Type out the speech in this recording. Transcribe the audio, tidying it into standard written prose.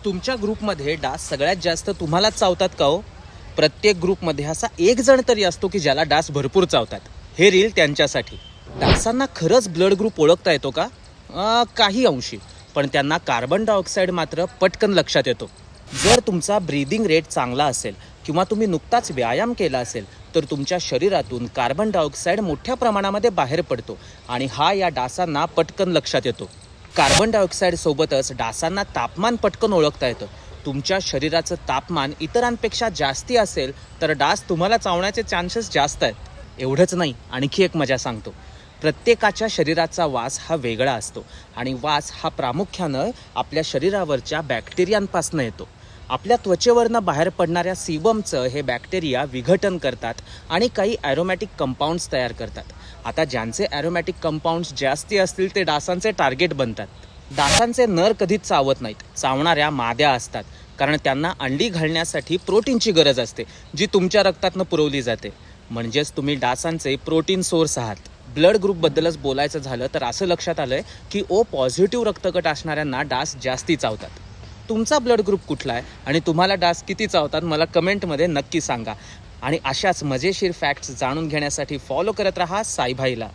तुमच्या ग्रुपमध्ये डास सगळ्यात जास्त तुम्हालाच चावतात का हो? प्रत्येक ग्रुपमध्ये असा एक जण तरी असतो की ज्याला डास भरपूर चावतात. हे रील त्यांच्यासाठी. डासांना खरंच ब्लड ग्रुप ओळखता येतो का? काही अंशी, पण त्यांना कार्बन डायऑक्साईड मात्र पटकन लक्षात येतो. जर तुमचा ब्रीदिंग रेट चांगला असेल किंवा तुम्ही नुकताच व्यायाम केला असेल तर तुमच्या शरीरातून कार्बन डायऑक्साईड मोठ्या प्रमाणामध्ये बाहेर पडतो आणि हा या डासांना पटकन लक्षात येतो. कार्बन डायऑक्साईड सोबतच डासांना तापमान पटकन ओळखता येतं. तुमच्या शरीराचं तापमान इतरांपेक्षा जास्ती असेल तर डास तुम्हाला चावण्याचे चान्सेस जास्त आहेत. एवढंच नाही, आणखी एक मजा सांगतो. प्रत्येकाच्या शरीराचा वास हा वेगळा असतो आणि वास हा प्रामुख्यानं आपल्या शरीरावरच्या बॅक्टेरियांपासून येतो. आपल्या त्वचेवरनं बाहेर पडणाऱ्या सीबमचं हे बॅक्टेरिया विघटन करतात आणि काही ॲरोमॅटिक कंपाऊंड्स तयार करतात. आता ज्यांचे ॲरोमॅटिक कंपाऊंड्स जास्ती असतील ते डासांचे टार्गेट बनतात. डासांचे नर कधीच चावत नाहीत, चावणाऱ्या माद्या असतात, कारण त्यांना अंडी घालण्यासाठी प्रोटीनची गरज असते, जी तुमच्या रक्तातनं पुरवली जाते. म्हणजेच तुम्ही डासांचे प्रोटीन सोर्स आहात. ब्लड ग्रुपबद्दलच बोलायचं झालं तर असं लक्षात आलंय की ओ पॉझिटिव्ह रक्तगट असणाऱ्यांना डास जास्ती चावतात. तुमचा ब्लड ग्रुप कुठला आहे आणि तुम्हाला डास किती चावतात मला कमेंटमध्ये नक्की सांगा. आणि अशाच मजेशीर फॅक्ट्स जाणून घेण्यासाठी फॉलो करत राहा साईभाईला.